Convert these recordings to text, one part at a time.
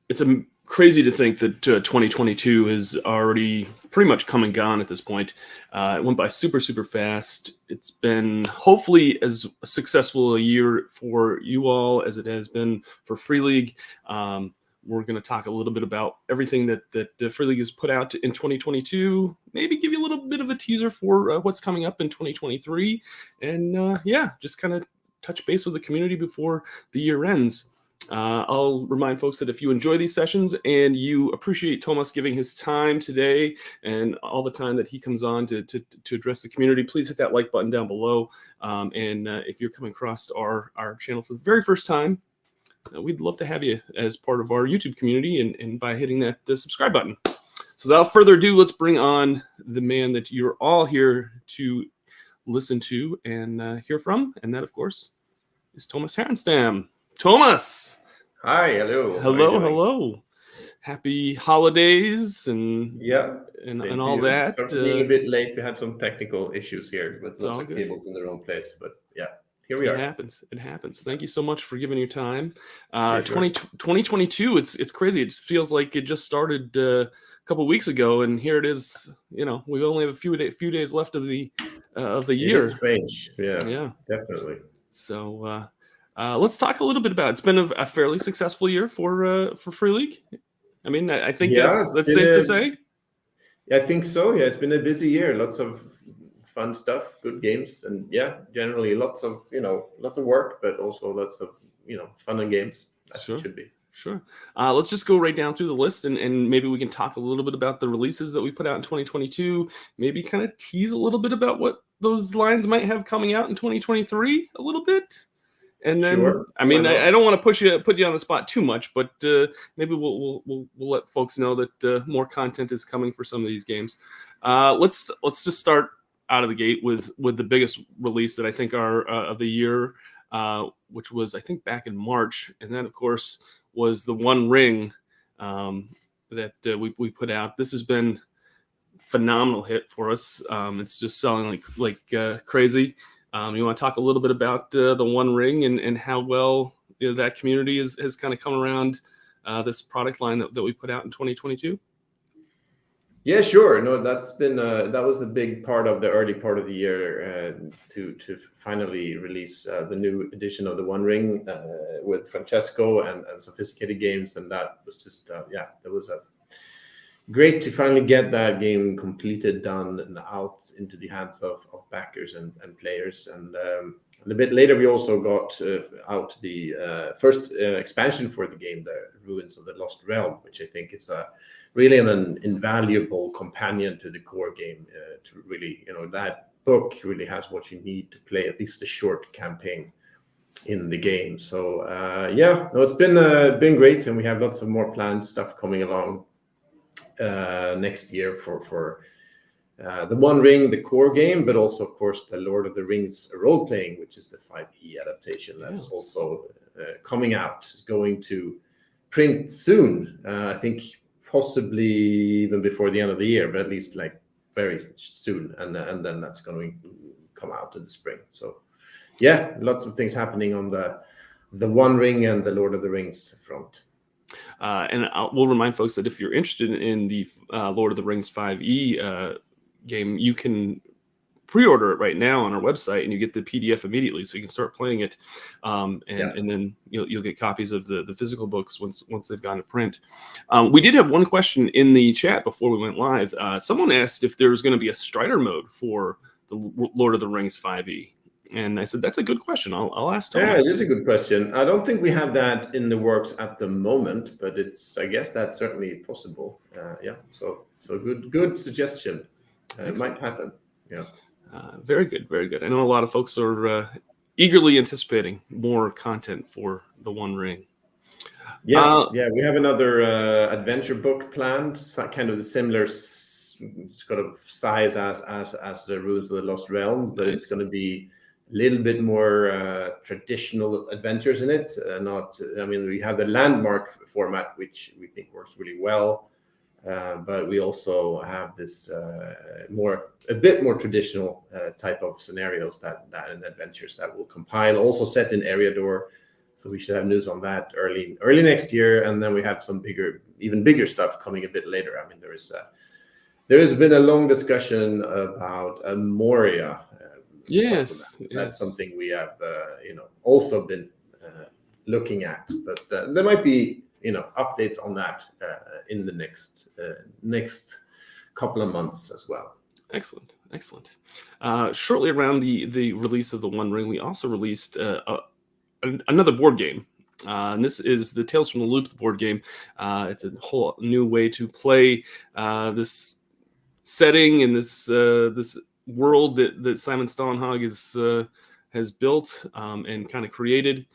it's crazy to think that 2022 is already pretty much come and gone at this point. It went by super, super fast. It's been hopefully as successful a year for you all as it has been for Free League. We're going to talk a little bit about everything that Free League has put out in 2022, maybe give you a little bit of a teaser for what's coming up in 2023. And just kind of touch base with the community before the year ends. I'll remind folks that if you enjoy these sessions and you appreciate Tomas giving his time today and all the time that he comes on to address the community, please hit that like button down below. And if you're coming across our channel for the very first time, we'd love to have you as part of our YouTube community and by hitting that subscribe button. So without further ado, let's bring on the man that you're all here to listen to and hear from. And that, of course, is Tomas Härenstam. Tomas! Hi, hello. Hello. Happy holidays and all that. Sorry being a bit late. We had some technical issues here with lots of cables in the wrong place, but yeah. Here we are. It happens. Thank you so much for giving your time. 2022, it's crazy. It feels like it just started a couple of weeks ago, and here it is. We only have a few days left of the year. It's strange. Yeah, definitely. So let's talk a little bit about it. It's been a fairly successful year for Free League. I mean, I think that's safe to say. I think so. Yeah, it's been a busy year. Lots of fun stuff, good games, and generally lots of work, but also lots of fun and games. That's what it should be. Sure. Let's just go right down through the list, and maybe we can talk a little bit about the releases that we put out in 2022. Maybe kind of tease a little bit about what those lines might have coming out in 2023 a little bit. And then, I mean, I don't want to put you on the spot too much, but maybe we'll let folks know that more content is coming for some of these games. Let's just start out of the gate with the biggest release that I think are of the year, which was I think back in March, and that of course was the One Ring that we put out. This has been a phenomenal hit for us. It's just selling like crazy. You want to talk a little bit about the One Ring and how well that community has kind of come around this product line that we put out in 2022? Yeah, sure. No, that was a big part of the early part of the year to finally release the new edition of the One Ring with Francesco and Sophisticated Games, and that was just that was great to finally get that game completed, done, and out into the hands of backers and players. And a bit later, we also got out the first expansion for the game, the Ruins of the Lost Realm, which I think is really an invaluable companion to the core game. To really, that book really has what you need to play at least a short campaign in the game. So it's been great, and we have lots of more planned stuff coming along next year for the One Ring, the core game, but also, of course, the Lord of the Rings role-playing, which is the 5e adaptation. That's also coming out, going to print soon. I think possibly even before the end of the year, but at least like very soon. And then that's going to come out in the spring. So lots of things happening on the One Ring and the Lord of the Rings front. And we'll remind folks that if you're interested in the Lord of the Rings 5e game, you can pre-order it right now on our website, and you get the PDF immediately, so you can start playing it. And then you'll get copies of the physical books once they've gone to print. We did have one question in the chat before we went live. Someone asked if there was going to be a Strider mode for the Lord of the Rings 5e. And I said, that's a good question. I'll ask Tom. Yeah, it is a good question. I don't think we have that in the works at the moment, but I guess that's certainly possible. So good suggestion. It might happen. Yeah. Very good, very good. I know a lot of folks are eagerly anticipating more content for the One Ring. We have another adventure book planned, kind of the similar sort of size as the Ruins of the Lost Realm, but it's going to be a little bit more traditional adventures in it. We have the Landmark format, which we think works really well, but we also have this a bit more traditional type of scenarios that and adventures that will compile, also set in Eriador, So we should have news on that early next year, and then we have some even bigger stuff coming a bit later. I mean, there has been a long discussion about a Moria. Yes, that's something we have also been looking at, but there might be updates on that in the next couple of months as well. Excellent. Shortly around the release of the One Ring, we also released another board game. And this is the Tales from the Loop board game. It's a whole new way to play this setting and this world that Simon Stålenhag has built and kind of created.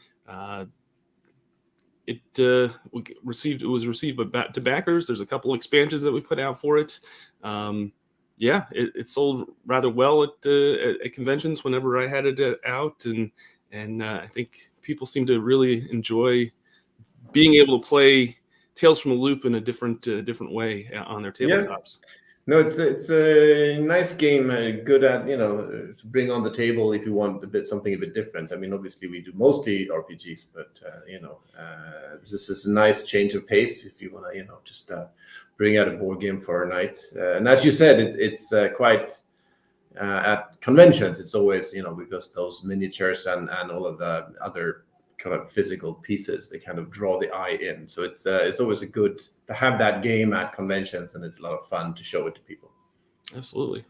It was received to backers. There's a couple expansions that we put out for it. It sold rather well at conventions whenever I had it out, and I think people seem to really enjoy being able to play Tales from the Loop in a different way on their tabletops. No, it's a nice game, good at to bring on the table if you want something a bit different. I mean, obviously we do mostly RPGs, but this is a nice change of pace if you want to just bring out a board game for a night. And as you said, it's quite at conventions. It's always because those miniatures and all of the other kind of physical pieces, they kind of draw the eye in. So it's always good to have that game at conventions, and it's a lot of fun to show it to people. Absolutely.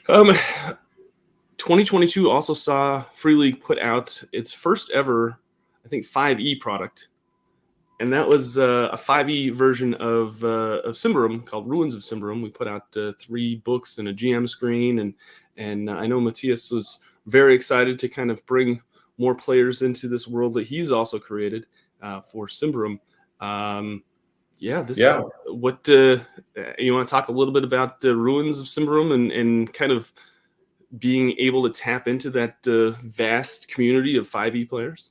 2022 also saw Free League put out its first ever, I think, 5e product, and that was a 5e version of Symbaroum called Ruins of Symbaroum. We put out 3 books and a GM screen, and I know Matthias was very excited to kind of bring more players into this world that he's also created for Symbaroum. What you want to talk a little bit about the Ruins of Symbaroum and kind of being able to tap into that vast community of 5e players?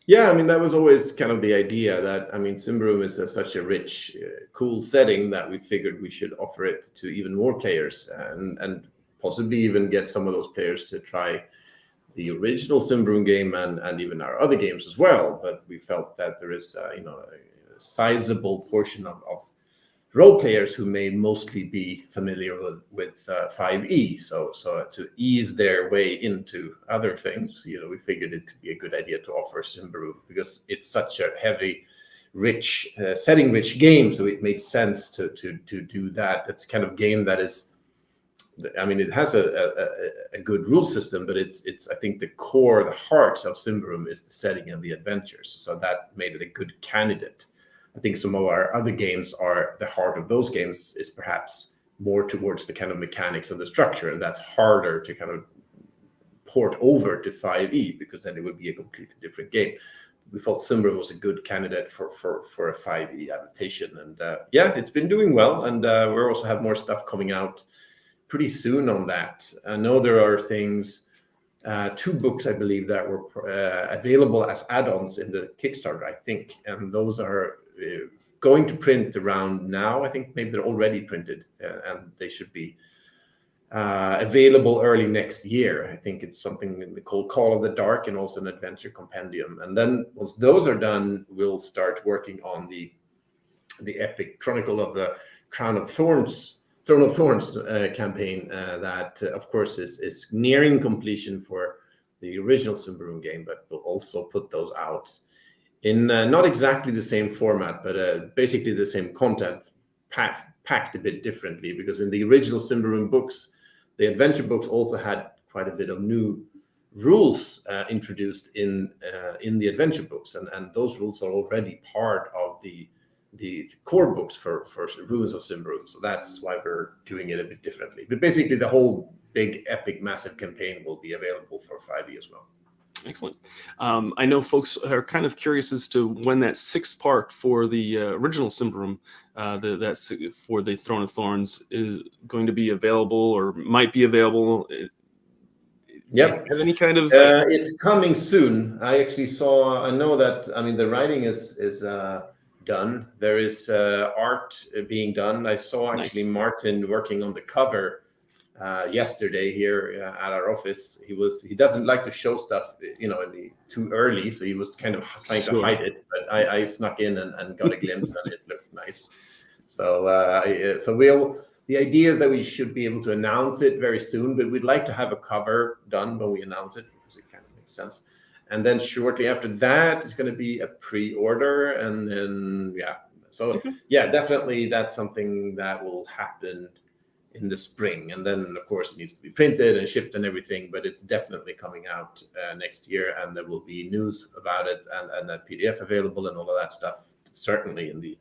Yeah, I mean, that was always kind of the idea that, I mean, Symbaroum is such a rich, cool setting that we figured we should offer it to even more players and possibly even get some of those players to try the original Symbaroum game and even our other games as well. But we felt that there is a sizable portion of role players who may mostly be familiar with 5e. So to ease their way into other things, we figured it could be a good idea to offer Symbaroum because it's such a heavy, rich, setting-rich game. So it made sense to do that. It's kind of game that is, I mean, it has a good rule system, but it's I think the core, the heart of Symbaroum is the setting and the adventures. So that made it a good candidate. I think some of our other games are the heart of those games is perhaps more towards the kind of mechanics of the structure, and that's harder to kind of port over to 5e because then it would be a completely different game. We thought Symbaroum was a good candidate for a 5e adaptation, and it's been doing well, and we also have more stuff coming out pretty soon on that. I know there are things, 2 books, I believe, that were available as add-ons in the Kickstarter, I think. And those are going to print around now. I think maybe they're already printed and they should be available early next year. I think it's something called Call of the Dark and also an adventure compendium. And then once those are done, we'll start working on the epic Chronicle of the Throne of Thorns campaign that, of course, is nearing completion for the original Symbaroum game, but we'll also put those out in not exactly the same format, but basically the same content, packed a bit differently, because in the original Symbaroum books, the adventure books also had quite a bit of new rules introduced in the adventure books, and those rules are already part of the core books for Ruins of Symbaroum. So that's why we're doing it a bit differently. But basically the whole big, epic, massive campaign will be available for 5e as well. Excellent. I know folks are kind of curious as to when that 6th part for the original Symbaroum, for the Throne of Thorns, is going to be available or might be available. Yep. Have any kind of? It's coming soon. I know that. I mean, the writing is done. There is art being done. I saw actually Martin working on the cover yesterday here at our office. He doesn't like to show stuff, too early, so he was kind of trying to hide it. But I snuck in and got a glimpse, and it looked nice. So the idea is that we should be able to announce it very soon, but we'd like to have a cover done when we announce it, because it kind of makes sense. And then shortly after that, it's going to be a pre-order, and then definitely that's something that will happen in the spring. And then of course it needs to be printed and shipped and everything, but it's definitely coming out next year, and there will be news about it and a PDF available and all of that stuff, certainly in the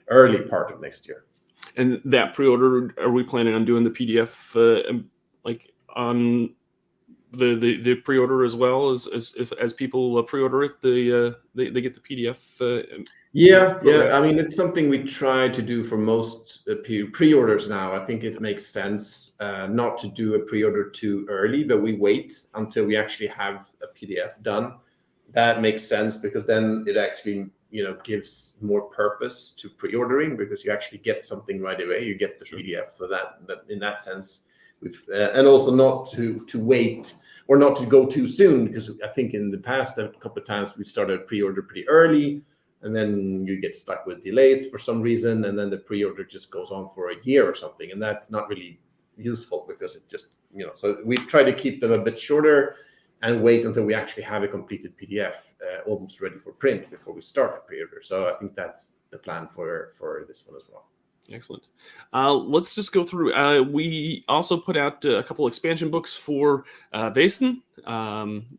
early part of next year. And that pre-order, are we planning on doing the PDF like on the pre-order as well as people pre-order it, they get the PDF? Yeah. I mean, it's something we try to do for most pre-orders now. I think it makes sense not to do a pre-order too early, but we wait until we actually have a PDF done. That makes sense, because then it actually gives more purpose to pre-ordering, because you actually get something right away. You get the PDF, so that in that sense, and also not to wait or not to go too soon, because I think in the past a couple of times we started pre-order pretty early, and then you get stuck with delays for some reason, and then the pre-order just goes on for a year or something, and that's not really useful, because it just so we try to keep them a bit shorter and wait until we actually have a completed PDF almost ready for print before we start a pre-order. So I think that's the plan for this one as well. Excellent. Let's just go through. We also put out a couple expansion books for Vaesen.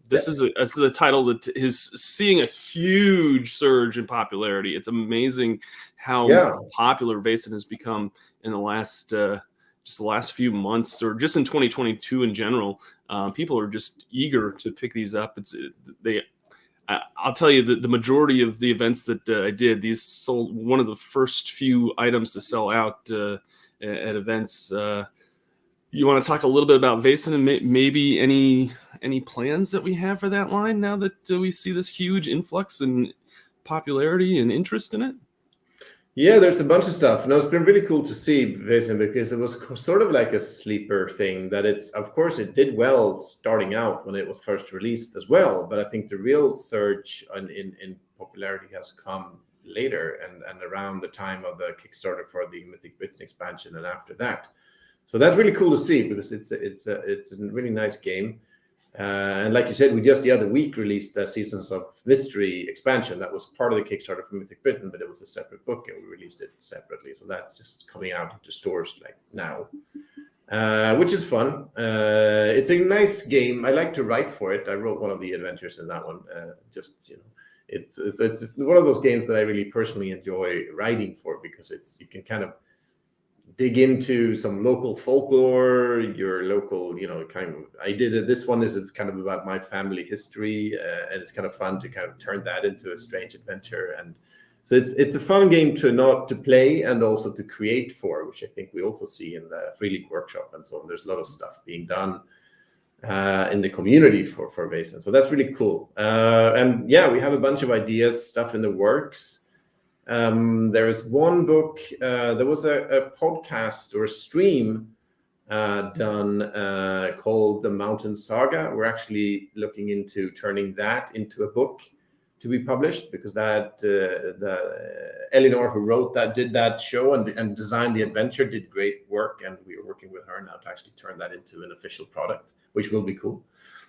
This is a title that is seeing a huge surge in popularity. It's amazing how popular Vaesen has become in the last just the last few months, or just in 2022 in general. People are just eager to pick these up. I'll tell you that the majority of the events that I did, these sold one of the first few items to sell out at events. You want to talk a little bit about Vaesen and maybe any plans that we have for that line now that we see this huge influx in popularity and interest in it? Yeah, there's a bunch of stuff. No, it's been really cool to see Vaesen, because it was sort of like a sleeper thing that of course it did well starting out when it was first released as well. But I think the real surge in popularity has come later and around the time of the Kickstarter for the Mythic Britain expansion and after that. So that's really cool to see, because it's a really nice game. And like you said, we just the other week released the Seasons of Mystery expansion. That was part of the Kickstarter for Mythic Britain, but it was a separate book, and we released it separately. So that's just coming out into stores like now, which is fun. It's a nice game. I like to write for it. I wrote one of the adventures in that one. It's one of those games that I really personally enjoy writing for, because you can kind of dig into some local folklore, your local, kind of. This one is kind of about my family history, and it's kind of fun to kind of turn that into a strange adventure. And so it's a fun game to play and also to create for, which I think we also see in the Free League workshop and so on. There's a lot of stuff being done in the community for Vaesen, so that's really cool. And yeah, we have a bunch of ideas, stuff in the works. There is one book. There was a podcast or a stream done called The Mountain Saga. We're actually looking into turning that into a book to be published, because that the Eleanor who did that show and designed the adventure did great work, and we are working with her now to actually turn that into an official product, which will be cool.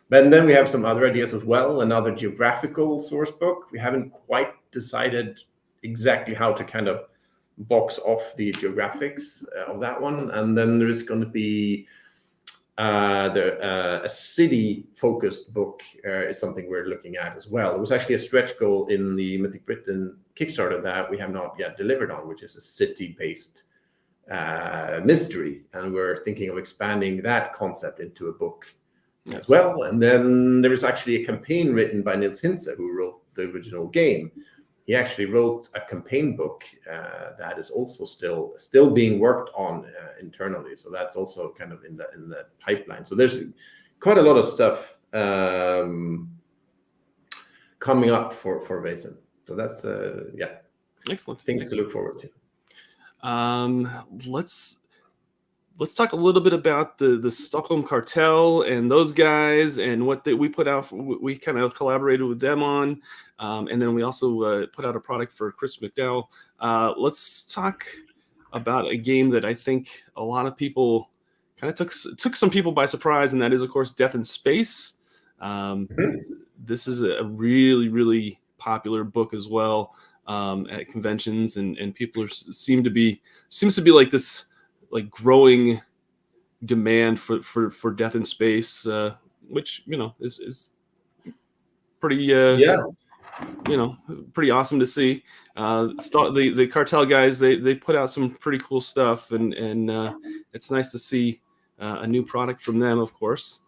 But then we have some other ideas as well. Another geographical source book. We haven't quite decided exactly how to kind of box off the geographics of that one. And then there is going to be a city-focused book is something we're looking at as well. It was actually a stretch goal in the Mythic Britain Kickstarter that we have not yet delivered on, which is a city-based mystery. And we're thinking of expanding that concept into a book as well. And then there is actually a campaign written by Nils Hintze, who wrote the original game. He actually wrote a campaign book that is also still being worked on internally. So that's also kind of in the pipeline. So there's quite a lot of stuff coming up for Vaesen. So that's excellent. Things to look forward to. let's talk a little bit about the Stockholm Cartel and those guys and what we put out. We kind of collaborated with them on, and then we also put out a product for Chris McDowell. Let's talk about a game that I think a lot of people kind of took some people by surprise, and that is, of course, Death in Space. This is a really, really popular book as well at conventions, and people seems to be like this like growing demand for Death in Space, which is pretty pretty awesome to see. The Cartel guys, they put out some pretty cool stuff, and it's nice to see a new product from them, of course.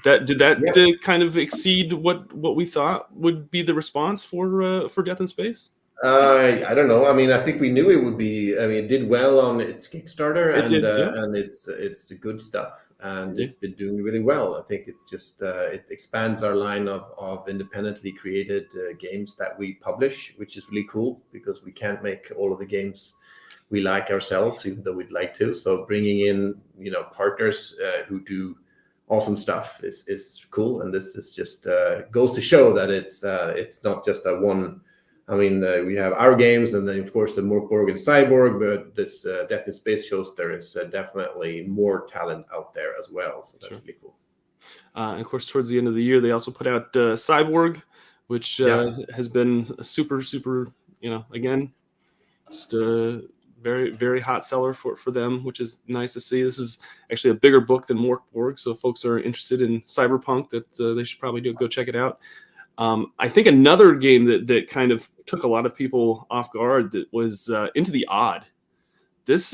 Did that kind of exceed what we thought would be the response for Death in Space? I don't know. I mean, I think we knew it would be. I mean, it did well on its Kickstarter, and it's good stuff, and it's been doing really well. I think it just it expands our line of independently created games that we publish, which is really cool because we can't make all of the games we like ourselves, even though we'd like to. So bringing in partners who do awesome stuff is cool, and this is just goes to show that it's not just a one. I mean, we have our games, and then of course the Borg and Cyborg, but this Death in Space shows there is definitely more talent out there as well. So that's really cool. And of course, towards the end of the year, they also put out Cyborg, which has been a super, again, just a very, very hot seller for them, which is nice to see. This is actually a bigger book than Borg, so if folks are interested in cyberpunk, that they should probably go check it out. I think another game that kind of took a lot of people off guard that was Into the Odd. This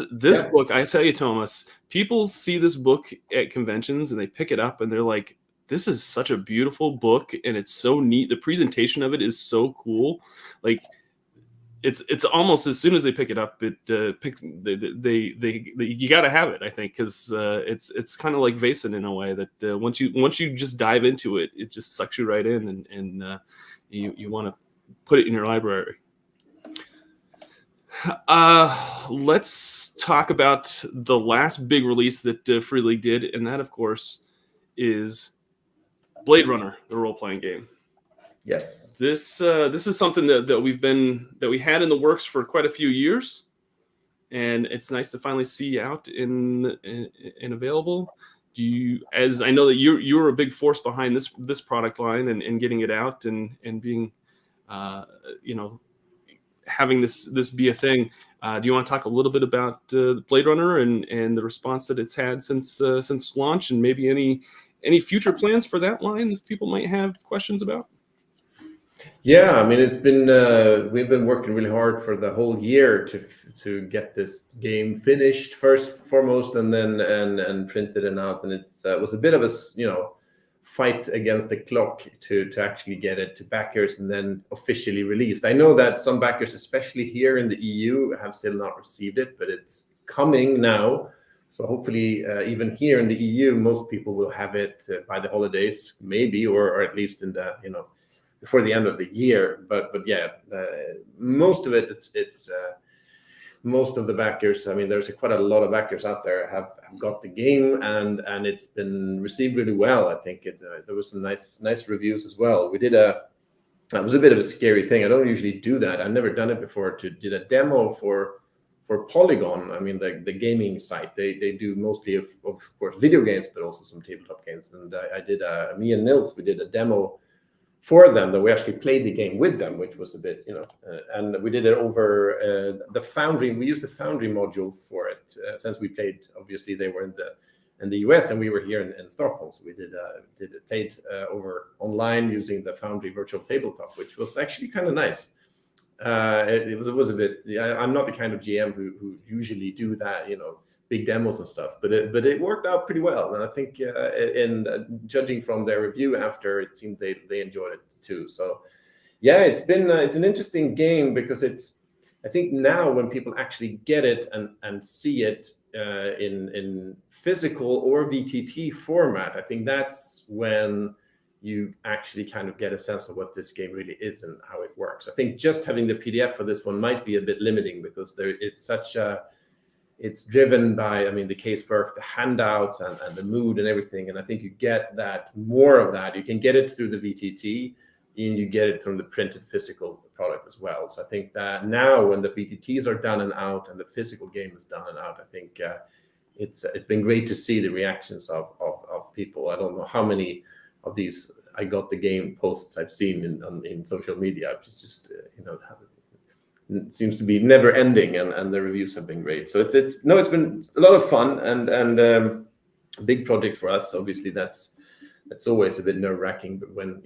book, I tell you, Tomas, people see this book at conventions and they pick it up and they're like, this is such a beautiful book and it's so neat. The presentation of it is so cool. Like it's almost as soon as they pick it up, it you got to have it, I think, because it's kind of like Vaesen in a way that once you just dive into it, it just sucks you right in, and you want to put it in your library. Let's talk about the last big release that Free League did, and that, of course, is Blade Runner, the role-playing game. Yes. This is something that we had in the works for quite a few years, and it's nice to finally see out in available. As I know that you were a big force behind this product line and getting it out and being having this be a thing. Do you want to talk a little bit about Blade Runner and the response that it's had since launch, and maybe any future plans for that line that people might have questions about? Yeah, I mean, it's been we've been working really hard for the whole year to get this game finished first, foremost, and then and printed and out. And it was a bit of a fight against the clock to actually get it to backers and then officially released. I know that some backers, especially here in the EU, have still not received it, but it's coming now. So hopefully, even here in the EU, most people will have it by the holidays, maybe, or at least in the before the end of the year. But yeah, most of it, it's most of the backers. I mean, there's quite a lot of backers out there have got the game, and it's been received really well. I think there was some nice reviews as well. We did it was a bit of a scary thing. I don't usually do that. I've never done it before. Did a demo for Polygon. I mean, the gaming site. They do mostly of course video games, but also some tabletop games. And I did me and Nils, we did a demo for them that we actually played the game with them, which was a bit, and we did it over the Foundry. We used the Foundry module for it since we played. Obviously, they were in the US and we were here in Stockholm, so we played over online using the Foundry virtual tabletop, which was actually kind of nice. It was a bit. I'm not the kind of GM who usually do that, big demos and stuff, but it worked out pretty well, and I think in judging from their review after, it seemed they enjoyed it too. So yeah, it's an interesting game because I think now when people actually get it and see it in physical or VTT format, I think that's when you actually kind of get a sense of what this game really is and how it works. I think just having the PDF for this one might be a bit limiting because it's such a it's driven by, I mean, the casework, the handouts, and the mood and everything. And I think you get that, more of that. You can get it through the VTT, and you get it from the printed physical product as well. So I think that now when the VTTs are done and out and the physical game is done and out, I think it's been great to see the reactions of people. I don't know how many of these I got the game posts I've seen in social media. It's just it seems to be never ending, and the reviews have been great. So it's been a lot of fun and a big project for us. Obviously, that's always a bit nerve-wracking, but when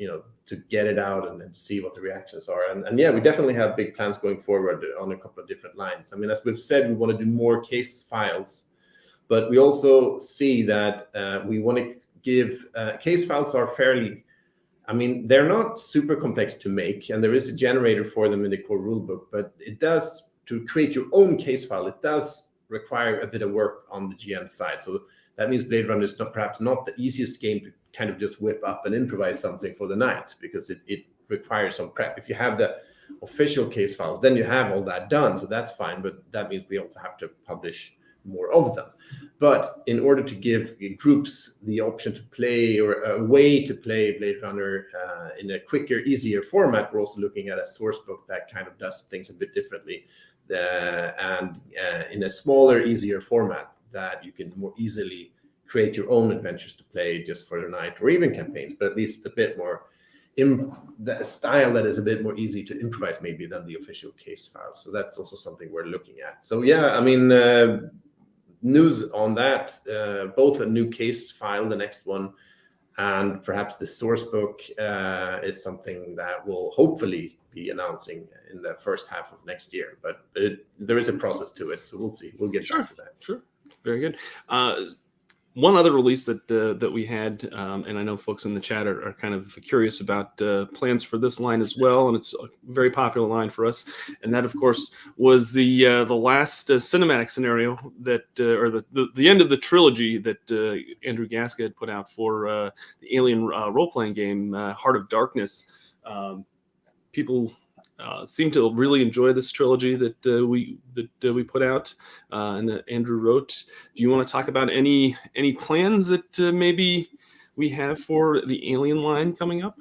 to get it out and then see what the reactions are, and yeah, we definitely have big plans going forward on a couple of different lines. I mean, as we've said, we want to do more case files, but we also see that we want to give case files are fairly. I mean, they're not super complex to make, and there is a generator for them in the core rulebook, but it does, to create your own case file, it does require a bit of work on the GM side. So that means Blade Runner is perhaps not the easiest game to kind of just whip up and improvise something for the night, because it requires some prep. If you have the official case files, then you have all that done, so that's fine, but that means we also have to publish more of them. But in order to give groups the option to play, or a way to play Blade Runner in a quicker, easier format, we're also looking at a source book that kind of does things a bit differently, and in a smaller, easier format that you can more easily create your own adventures to play just for the night, or even campaigns, but at least a bit more the style that is a bit more easy to improvise maybe than the official case file. So that's also something we're looking at. So yeah, I mean, news on that, both a new case file, the next one, and perhaps the source book is something that we'll hopefully be announcing in the first half of next year. But there is a process to it, so we'll see. We'll get back to that. Sure, very good. One other release that we had, and I know folks in the chat are kind of curious about plans for this line as well, and it's a very popular line for us. And that, of course, was the last cinematic scenario that, or the end of the trilogy that Andrew Gaska had put out for the Alien role-playing game, Heart of Darkness. People seem to really enjoy this trilogy that we put out and that Andrew wrote. Do you want to talk about any plans that maybe we have for the Alien line coming up?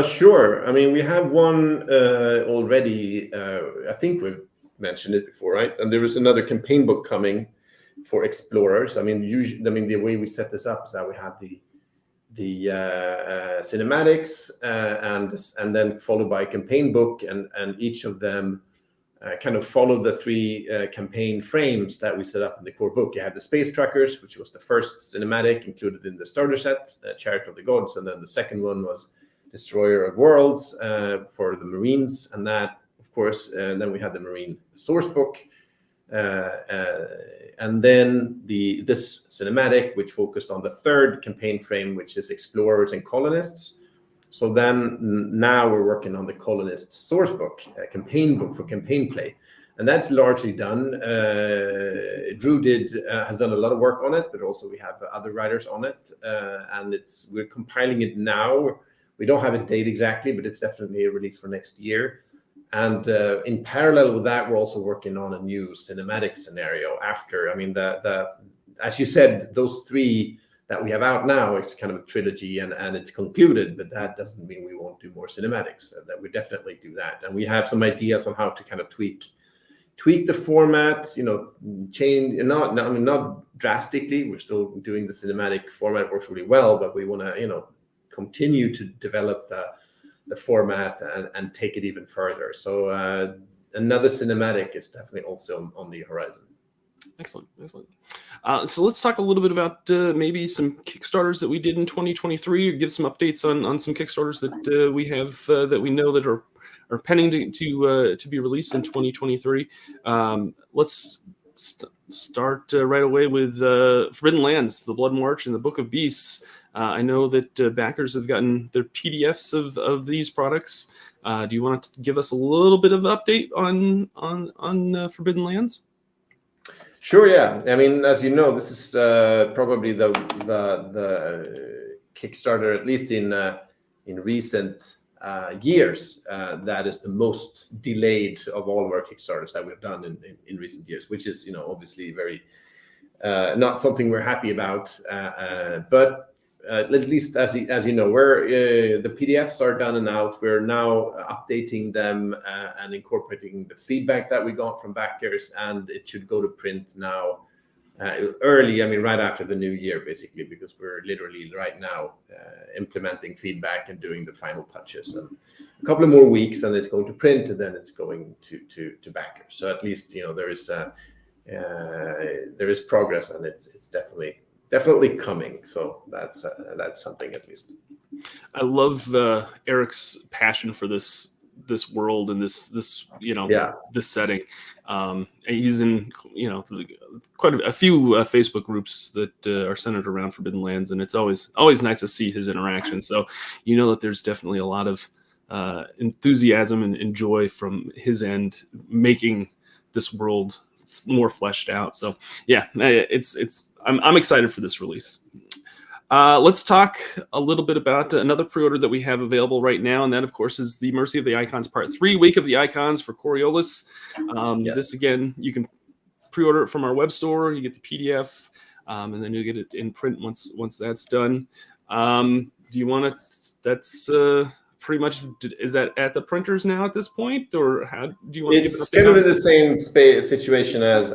Sure. I mean, we have one already. I think we've mentioned it before, right? And there is another campaign book coming for Explorers. I mean, the way we set this up is that we have the cinematics and then followed by a campaign book, and each of them kind of follow the three campaign frames that we set up in the core book. You have the Space Truckers, which was the first cinematic included in the starter set, Chariot of the Gods, and then the second one was Destroyer of Worlds for the Marines, and that, of course, then we had the Marine source book. And then this cinematic, which focused on the third campaign frame, which is Explorers and Colonists. So then now we're working on the Colonists source book, a campaign book for campaign play, and that's largely done. Drew has done a lot of work on it, but also we have other writers on it, and we're compiling it now. We don't have a date exactly, but it's definitely a release for next year. And in parallel with that, we're also working on a new cinematic scenario after. I mean, as you said, those three that we have out now, it's kind of a trilogy and it's concluded, but that doesn't mean we won't do more cinematics. That we definitely do that. And we have some ideas on how to kind of tweak the format, change, not drastically. We're still doing the cinematic format, it works really well, but we want to, continue to develop the format and take it even further. So another cinematic is definitely also on the horizon. Excellent. So let's talk a little bit about maybe some Kickstarters that we did in 2023, or give some updates on some Kickstarters that we have that we know that are pending to be released in 2023. Let's start right away with Forbidden Lands, the Bloodmarch, and the Book of Beasts. I know that backers have gotten their PDFs of these products. Do you want to give us a little bit of update on Forbidden Lands? Sure. Yeah. I mean, as you know, this is probably the Kickstarter, at least in recent years, that is the most delayed of all of our Kickstarters that we've done in recent years, which is, obviously very not something we're happy about. But at least as you know, we're the PDFs are done and out. We're now updating them and incorporating the feedback that we got from backers, and it should go to print now early. Right after the new year, basically, because we're literally right now implementing feedback and doing the final touches. And a couple of more weeks, and it's going to print, and then it's going to backers. So at least there is progress, and it's definitely coming. So that's something at least. I love Eric's passion for this world and this this setting. And he's in quite a few Facebook groups that are centered around Forbidden Lands, and it's always nice to see his interaction. So that there's definitely a lot of enthusiasm and joy from his end, making this world more fleshed out. So yeah, I'm excited for this release. Let's talk a little bit about another pre-order that we have available right now, and that, of course, is the Mercy of the Icons Part 3, Wake of the Icons for Coriolis. Yes. This, again, you can pre-order it from our web store. You get the PDF, and then you'll get it in print once that's done. Do you want to? That's pretty much. Is that at the printers now at this point, or how do you want to? It's kind of in the same situation as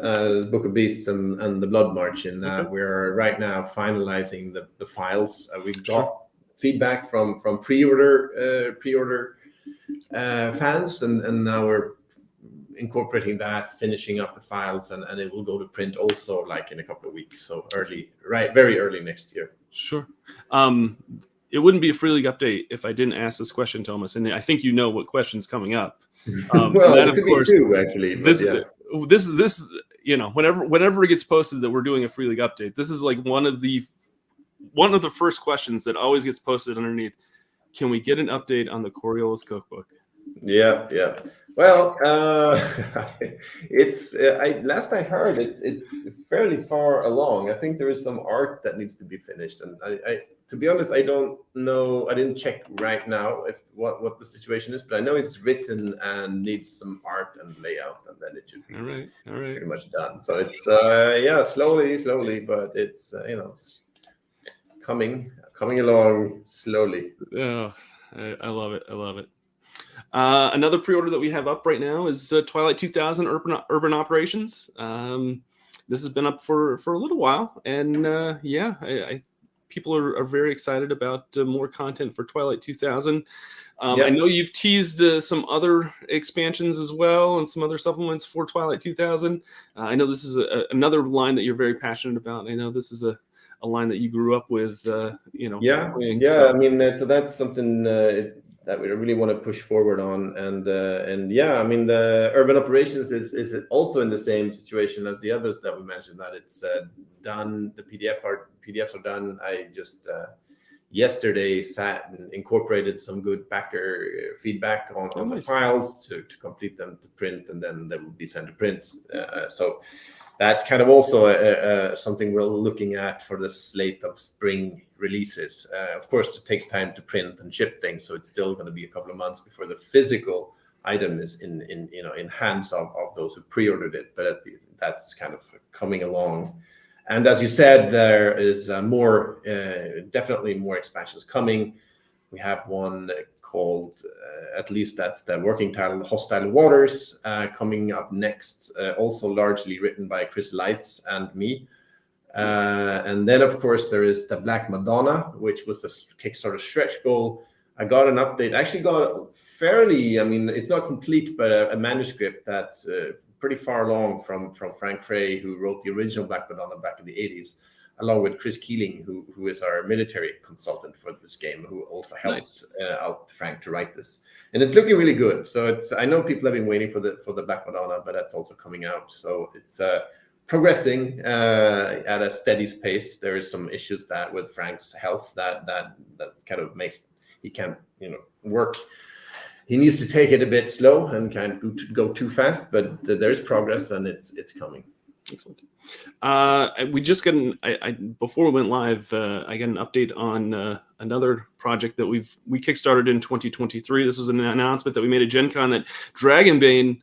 Book of Beasts and the Bloodmarch, in that we're right now finalizing the files. We've got feedback from pre-order fans, and now we're incorporating that, finishing up the files, and it will go to print also, like in a couple of weeks. So very early next year. Sure. It wouldn't be a Free League update if I didn't ask this question, Tomas, and I think what question's coming up. Well, it could be two, actually. This whenever it gets posted that we're doing a Free League update, this is like one of the first questions that always gets posted underneath. Can we get an update on the Coriolis Cookbook? Yeah. Well, it's last I heard, it's fairly far along. I think there is some art that needs to be finished, and I to be honest, I don't know. I didn't check right now what the situation is, but I know it's written and needs some art and layout, and then it should be all right, pretty much done. So it's slowly, but it's it's coming along slowly. Oh, I love it. Another pre-order that we have up right now is Twilight 2000 Urban Operations. This has been up for a little while, and people are very excited about more content for Twilight 2000. I know you've teased some other expansions as well and some other supplements for Twilight 2000. I know this is another line that you're very passionate about. I know this is a line that you grew up with. So that's something that we really want to push forward on, and the Urban Operations is also in the same situation as the others that we mentioned, that it's done. The PDFs are done. I just yesterday sat and incorporated some good backer feedback on the files to complete them to print, and then they will be sent to print. So that's kind of also something we're looking at for the slate of spring releases. Of course, it takes time to print and ship things, so it's still going to be a couple of months before the physical item is in hands of those who pre-ordered it. But that's kind of coming along. And as you said, there is definitely more expansions coming. We have one called, at least that's the working title, Hostile Waters, coming up next, also largely written by Chris Lights and me. And then, of course, there is the Black Madonna, which was a Kickstarter stretch goal. I got an update. I actually got it's not complete, but a manuscript that's pretty far along from Frank Frey, who wrote the original Black Madonna back in the 80s, along with Chris Keeling, who is our military consultant for this game, who also helped out Frank to write this. And it's looking really good. So I know people have been waiting for the Black Madonna, but that's also coming out. So it's progressing at a steady pace. There is some issues with Frank's health that kind of makes he can't work. He needs to take it a bit slow and can't go too fast, but there's progress, and it's coming. Excellent. We just got before we went live. I got an update on another project that we kickstarted in 2023. This was an announcement that we made at Gen Con that Dragonbane.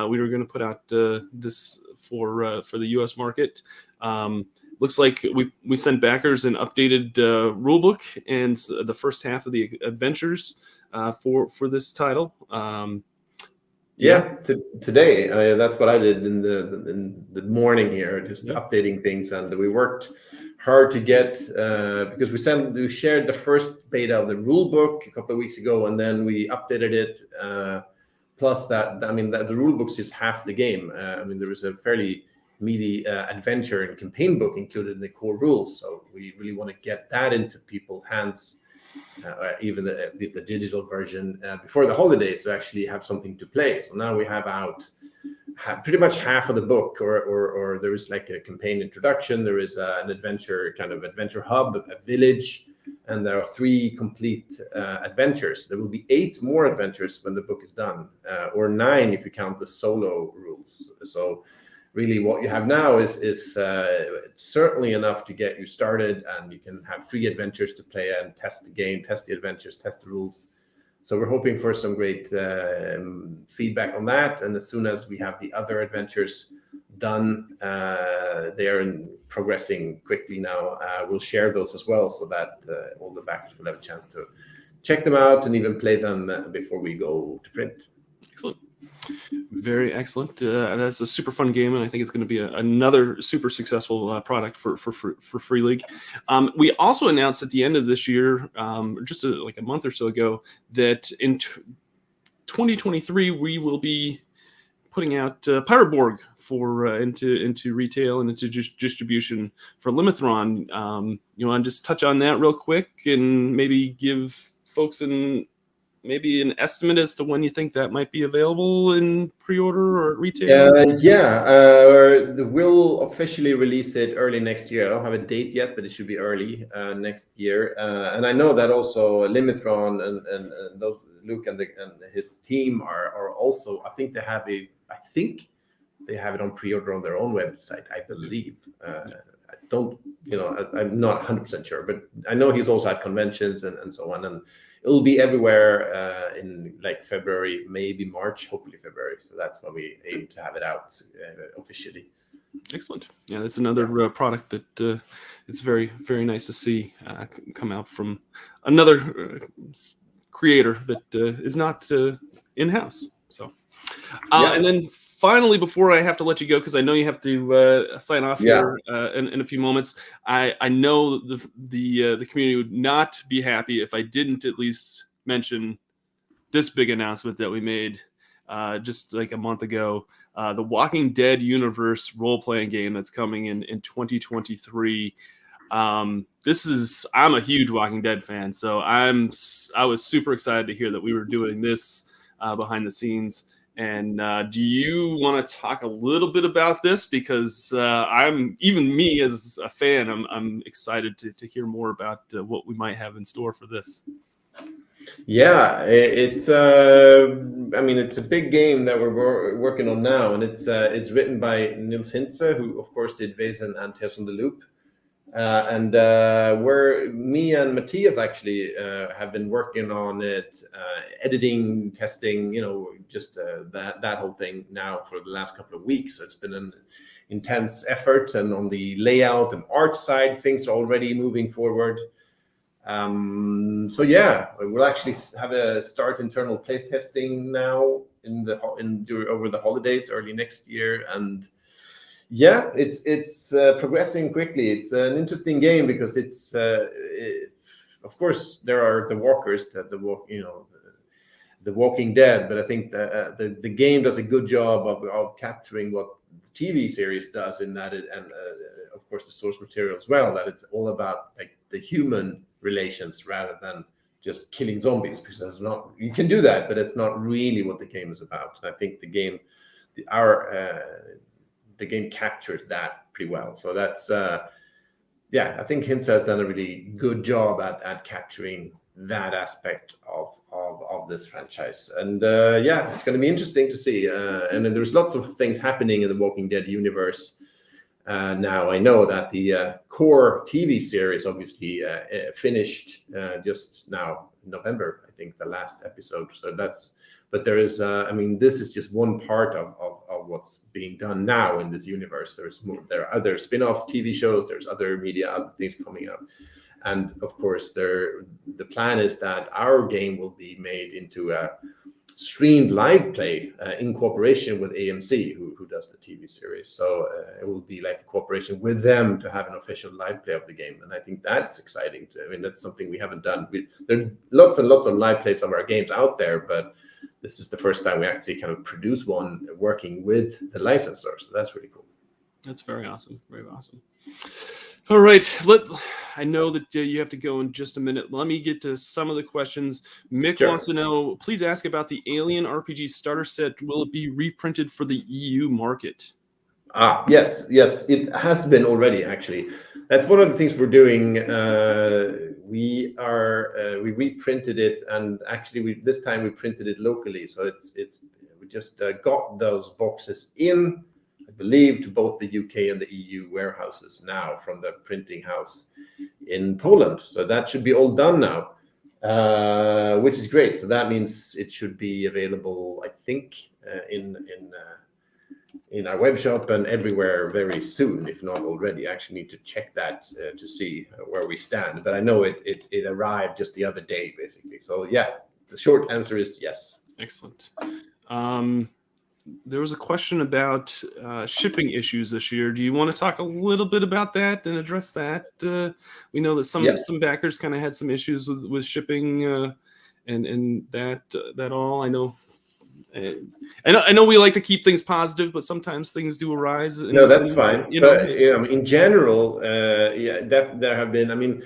We were going to put out this for the U.S. market. Looks like we sent backers an updated rulebook and the first half of the adventures for this title. Today that's what I did in the morning here, just updating things, and we worked hard to get because we shared the first beta of the rule book a couple of weeks ago, and then we updated it. Plus that the rule book's just half the game. There was a fairly meaty adventure and campaign book included in the core rules, so we really want to get that into people's hands. Even at least the digital version before the holidays, to actually have something to play. So now we have pretty much half of the book, or there is like a campaign introduction. There is an adventure hub, a village, and there are 3 complete adventures. There will be 8 more adventures when the book is done, or 9 if you count the solo rules. So really what you have now is certainly enough to get you started, and you can have 3 adventures to play and test the game, test the adventures, test the rules. So we're hoping for some great feedback on that. And as soon as we have the other adventures done, they are progressing quickly now. We'll share those as well, so that all the backers will have a chance to check them out and even play them before we go to print. Excellent. Very excellent. That's a super fun game, and I think it's going to be another super successful product for Free League. We also announced at the end of this year, just like a month or so ago, that in 2023 we will be putting out Pirate Borg into retail and into distribution for Limithron. You want to just touch on that real quick and maybe give folks maybe an estimate as to when you think that might be available in pre-order or retail? We'll officially release it early next year. I don't have a date yet, but it should be early next year. And I know that also Limithron and those Luke and his team are also. I think they have it on pre-order on their own website, I believe. I'm not 100% sure, but I know he's also at conventions and so on, and it'll be everywhere in like February, maybe March, hopefully February. So that's when we aim to have it out officially. Excellent. Yeah, that's another product that it's very, very nice to see come out from another creator that is not in-house. So, and then finally, before I have to let you go, because I know you have to sign off here in a few moments, I know the community would not be happy if I didn't at least mention this big announcement that we made just like a month ago. The Walking Dead universe role-playing game that's coming in 2023. I'm a huge Walking Dead fan, so I was super excited to hear that we were doing this behind the scenes. And do you want to talk a little bit about this? Because even me as a fan, I'm excited to hear more about what we might have in store for this. Yeah, it's a big game that we're working on now, and it's written by Nils Hintze, who of course did Vaesen and Tales from the Loop. And where me and Matthias actually have been working on it, editing, testing, just that whole thing now for the last couple of weeks. So it's been an intense effort, and on the layout and art side, things are already moving forward. We'll actually have a start internal play testing now over the holidays, early next year, and it's progressing quickly. It's an interesting game because it's of course there are the walkers that the Walking Dead, but I think the game does a good job of capturing what the TV series does in that, and of course the source material as well. That it's all about like the human relations rather than just killing zombies, because that's not, you can do that, but it's not really what the game is about. And I think the game captures that pretty well. So that's I think Hintze has done a really good job at capturing that aspect of this franchise. And it's going to be interesting to see. And then there's lots of things happening in the Walking Dead universe. Now I know that the core TV series obviously finished just now in November, I think, the last episode. So but there is, I mean, this is just one part of what's being done now in this universe. There's more. There are other spin-off TV shows. There's other media, other things coming up, and of course, the plan is that our game will be made into a streamed live play in cooperation with AMC, who does the TV series. So it will be like a cooperation with them to have an official live play of the game, and I think that's exciting. I mean, that's something we haven't done. There are lots and lots of live plays of our games out there, but this is the first time we actually kind of produce one working with the licensor. So that's really cool. That's very awesome. Very awesome. All right. I know that you have to go in just a minute. Let me get to some of the questions. Mick wants to know, please ask about the Alien RPG starter set. Will it be reprinted for the EU market? Yes, it has been already, actually. That's one of the things we're doing. We reprinted it, and actually this time we printed it locally. So we just got those boxes in, I believe, to both the UK and the EU warehouses now from the printing house in Poland. So that should be all done now, which is great. So that means it should be available, I think, in our web shop and everywhere very soon, if not already. I actually need to check that to see where we stand. But I know it arrived just the other day, basically. So yeah, the short answer is yes. Excellent. There was a question about shipping issues this year. Do you want to talk a little bit about that and address that? We know that some backers kind of had some issues with shipping and that all. I know we like to keep things positive, but sometimes things do arise. No, that's fine. But in general, there have been. I mean,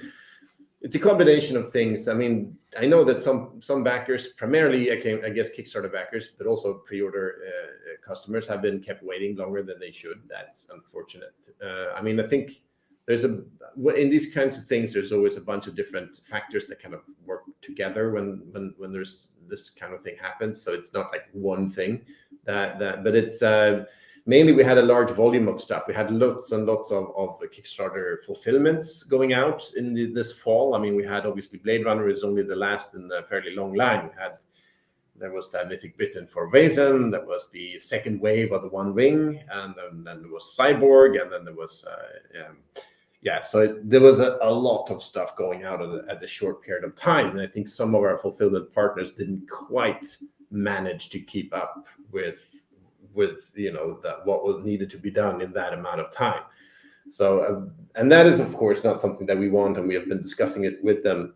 it's a combination of things. I mean, I know that some backers, primarily I guess Kickstarter backers, but also pre-order customers, have been kept waiting longer than they should. That's unfortunate. I mean, I think in these kinds of things, there's always a bunch of different factors that kind of work together when there's this kind of thing happens. So it's not like one thing but it's mainly we had a large volume of stuff. We had lots and lots of Kickstarter fulfillments going out in this fall. I mean, we had obviously Blade Runner is only the last in a fairly long line. There was that Mythic Britain for Vaesen. That was the second wave of the One Ring, and then there was Cyborg, and then there was so there was a lot of stuff going out at a short period of time, and I think some of our fulfillment partners didn't quite manage to keep up with what was needed to be done in that amount of time. So and that is of course not something that we want, and we have been discussing it with them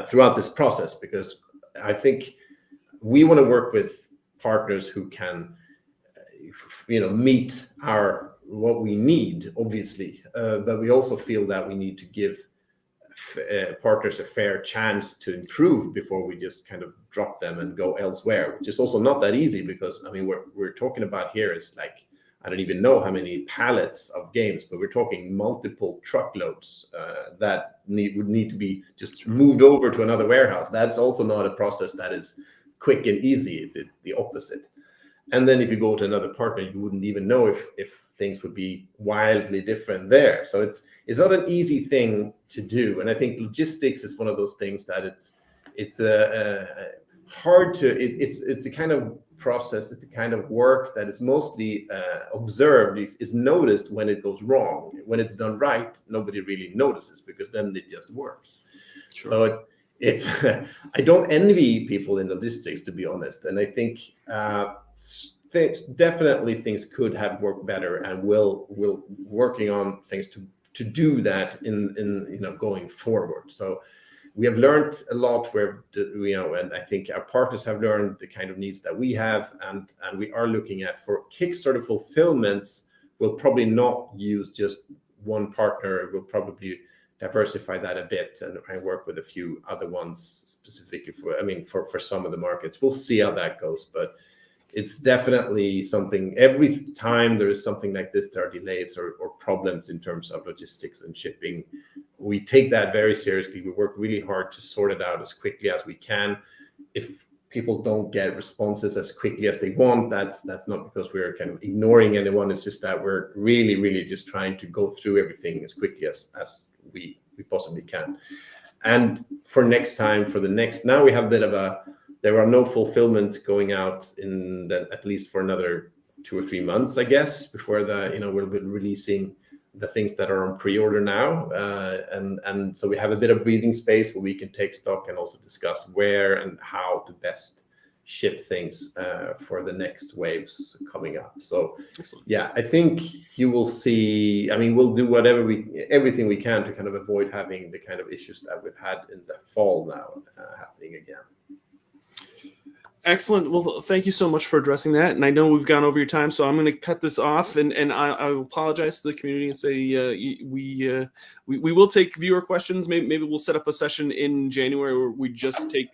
throughout this process, because I think we want to work with partners who can meet what we need, obviously, but we also feel that we need to give partners a fair chance to improve before we just kind of drop them and go elsewhere, which is also not that easy, because I mean we're talking about here is like, I don't even know how many pallets of games, but we're talking multiple truckloads that would need to be just moved over to another warehouse. That's also not a process that is quick and easy, the opposite. And then if you go to another partner, you wouldn't even know if things would be wildly different there. So it's not an easy thing to do. And I think logistics is one of those things that it's hard to, it's the kind of process, it's the kind of work that is mostly observed, is noticed when it goes wrong. When it's done right, nobody really notices, because then it just works. Sure. So it's I don't envy people in logistics, to be honest. And I think things could have worked better, and we'll working on things to do that in going forward. So we have learned a lot and I think our partners have learned the kind of needs that we have, and we are looking at, for Kickstarter fulfillments, we'll probably not use just one partner. We'll probably diversify that a bit, and I work with a few other ones specifically for some of the markets. We'll see how that goes, but it's definitely something. Every time there is something like this, there are delays or problems in terms of logistics and shipping. We take that very seriously. We work really hard to sort it out as quickly as we can. If people don't get responses as quickly as they want, that's not because we're kind of ignoring anyone. It's just that we're really just trying to go through everything as quickly as we possibly can. And for next time, now we have a bit of there are no fulfillments going out at least for another 2 or 3 months, I guess, before we'll be releasing the things that are on pre-order now, and so we have a bit of breathing space where we can take stock and also discuss where and how to best ship things for the next waves coming up. So Excellent. yeah, I think you will see. I mean, we'll do everything we can to kind of avoid having the kind of issues that we've had in the fall now happening again. Excellent. Well, thank you so much for addressing that. And I know we've gone over your time, so I'm going to cut this off. And I will apologize to the community and say we will take viewer questions. Maybe we'll set up a session in January where we just take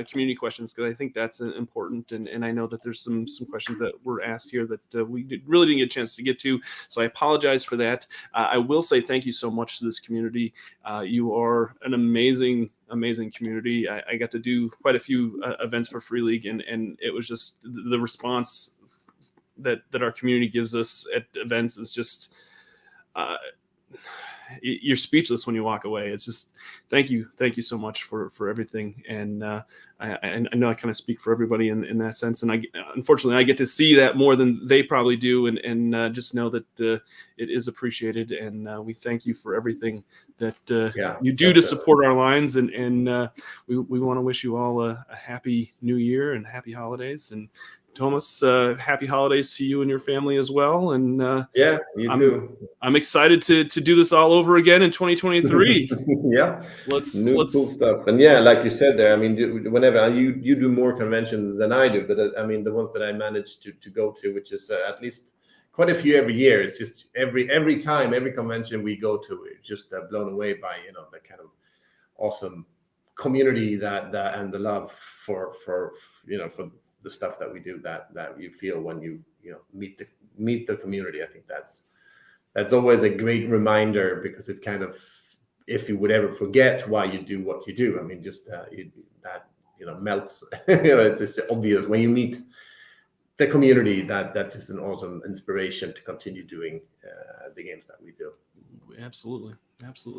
community questions, because I think that's important. And I know that there's some questions that were asked here that we really didn't get a chance to get to. So I apologize for that. I will say thank you so much to this community. You are an amazing community. I got to do quite a few events for Free League, and it was just the response that our community gives us at events is just you're speechless when you walk away. It's just thank you so much for everything. And I know I kind of speak for everybody in that sense, and unfortunately I get to see that more than they probably do, and just know that it is appreciated, and we thank you for everything that you do to support our lines, and we want to wish you all a happy new year and happy holidays. And Tomas, happy holidays to you and your family as well. And yeah, you too. I'm excited to do this all over again in 2023. Yeah, let's cool stuff. And yeah, like you said there, I mean, whenever you do more conventions than I do, but I mean, the ones that I managed to go to, which is at least quite a few every year. It's just every time, every convention we go to, it's just blown away by the kind of awesome community that and the love for the stuff that we do that you feel when you meet the community. I think that's always a great reminder, because it kind of, if you would ever forget why you do what you do, I mean, just that melts. It's just obvious when you meet the community that's just an awesome inspiration to continue doing the games that we do. Absolutely.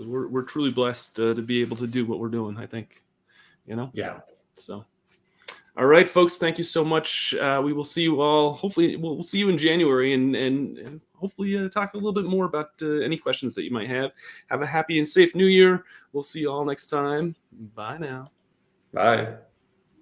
We're truly blessed to be able to do what we're doing, I think. Yeah. So. All right, folks, thank you so much. We will see you all. Hopefully, we'll see you in January, and hopefully talk a little bit more about any questions that you might have. Have a happy and safe New Year. We'll see you all next time. Bye now. Bye.